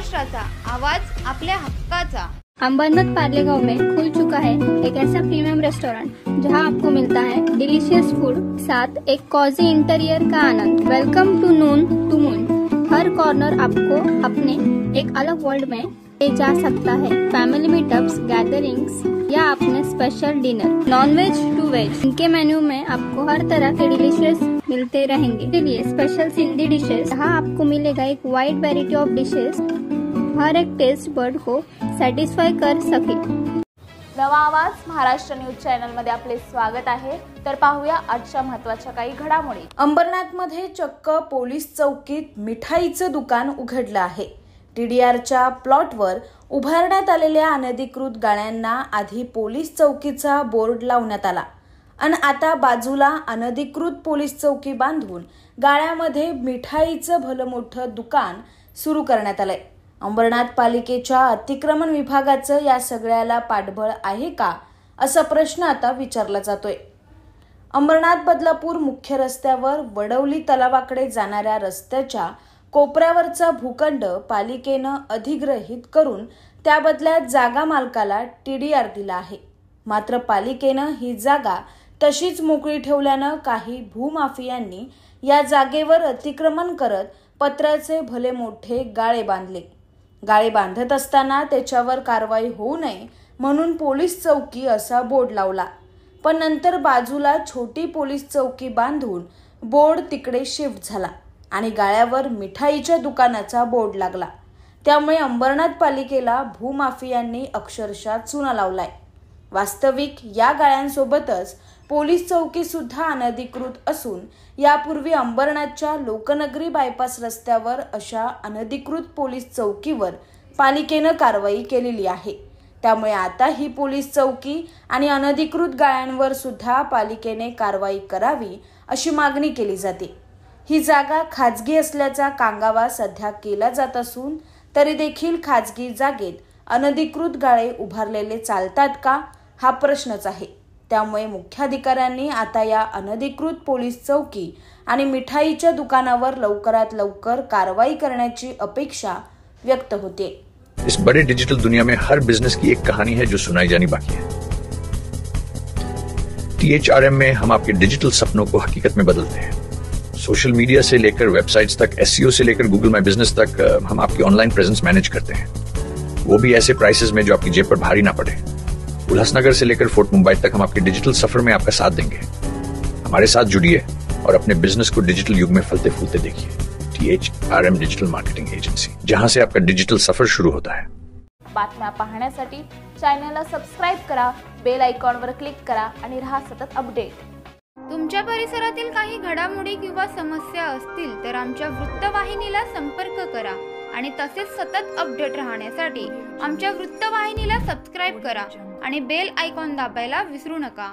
महाराष्ट्राचा आवाज आपल्या हक्काचा। अंबरनाथ पारलेगांव में खुल चुका है एक ऐसा प्रीमियम रेस्टोरेंट जहां आपको मिलता है डिलीशियस फूड साथ एक कॉजी इंटीरियर का आनंद। Welcome to noon to moon. हर कॉर्नर आपको अपने एक अलग वर्ल्ड में ले जा सकता है। फैमिली मीटअप्स, गैदरिंग्स या अपने special dinner. Non veg to veg, इनके मेन्यू में आपको हर तरह के डिलीशियस मिलते रहेंगे। इसलिए स्पेशल सिंधी डिशेस, जहाँ आपको मिलेगा एक वाइड वैरायटी ऑफ डिशेस, हर एक टेस्ट बर्ड को सॅटिस्फाय कर सके। नवा आवाज महाराष्ट्र न्यूज चॅनल मध्ये आपले स्वागत आहे। तर पाहूया आजच्या महत्त्वाच्या काही घडामोडी। अंबरनाथ मध्ये चक्क पोलीस चौकीत मिठाईचं दुकान उघडलं आहे। टीडीआरच्या प्लॉटवर उभारण्यात आलेल्या अनधिकृत गाळ्यांना आधी पोलीस चौकीचा बोर्ड लावण्यात आला आणि आता बाजूला अनधिकृत पोलीस चौकी बांधून गाळ्यामध्ये मिठाईचं भलं मोठं दुकान सुरू करण्यात आलंय। अंबरनाथ पालिकेच्या अतिक्रमण विभागाचं या सगळ्याला पाठबळ आहे का, असा प्रश्न आता विचारला जातोय। अंबरनाथ बदलापूर मुख्य रस्त्यावर वडवली तलावाकडे जाणाऱ्या रस्त्याच्या कोपऱ्यावरचा भूखंड पालिकेनं अधिग्रहित करून त्या बदल्यात जागा मालकाला टीडीआर दिला आहे। मात्र पालिकेनं ही जागा तशीच मोकळी ठेवल्यानं काही भूमाफियांनी या जागेवर अतिक्रमण करत पत्र्याचे भले मोठे गाळे बांधले। गाळे बांधत असताना त्याच्यावर कारवाई होऊ नये म्हणून पोलीस चौकी असा बोर्ड लावला, पण नंतर बाजूला छोटी पोलीस चौकी बांधून बोर्ड तिकडे शिफ्ट झाला आणि गाळ्यावर मिठाईच्या दुकानाचा बोर्ड लागला। त्यामुळे अंबरनाथ पालिकेला भूमाफियांनी अक्षरशः चुना लावलाय। वास्तविक या गाळ्यांसोबतच पोलीस चौकी सुद्धा अनधिकृत असून यापूर्वी अंबरनाथच्या लोकनगरी बायपास रस्त्यावर अशा अनधिकृत पोलीस चौकीवर पालिकेनं कारवाई केलेली आहे। त्यामुळे आता ही पोलीस चौकी आणि अनधिकृत गाळ्यांवर सुद्धा पालिकेने कारवाई करावी अशी मागणी केली जाते। ही जागा खाजगी असल्याचा कांगावा सध्या केला जात असून तरी देखील खाजगी जागेत अनधिकृत गाळे उभारलेले चालतात का, हा प्रश्नच आहे। त्यामुळे मुख्याधिकाऱ्यांनी आता या अनधिकृत पोलीस चौकी आणि मिठाईच्या दुकानावर लवकरात लवकर कारवाई करण्याची अपेक्षा व्यक्त होते। इस बड़े डिजिटल दुनिया में हर बिजनेस की एक कहानी है जो सुनाई जानी बाकी है। THRM में हम आपके डिजिटल सपनों को हकीकत में बदलते हैं। सोशल मीडिया से लेकर वेबसाइट्स तक, SEO से लेकर गूगल माई बिजनेस तक, हम आपकी ऑनलाइन प्रेजेंस मैनेज करते हैं, वो भी ऐसे प्राइसेस में जो आपकी जेब पर भारी ना पड़े। उल्लासनगर से लेकर फोर्ट मुंबई तक हम आपके डिजिटल सफर में आपका साथ देंगे। हमारे साथ जुड़िए और अपने बिजनेस को डिजिटल युग में फलते फूलते देखिए। THRM डिजिटल मार्केटिंग एजेंसी, जहां से आपका डिजिटल सफर शुरू होता है। बातम्या पाहण्यासाठी चॅनलला सबस्क्राइब करा, बेल आयकॉनवर क्लिक करा आणि रहा सतत अपडेट। तुमच्या परिसरातील काही घडामोडी किंवा समस्या असतील तर आमच्या वृत्तवाहिनीला संपर्क करा आणि तसेच सतत अपडेट राहण्यासाठी आमच्या वृत्तवाहिनीला सबस्क्राइब करा आणि बेल आयकॉन दाबायला विसरू नका।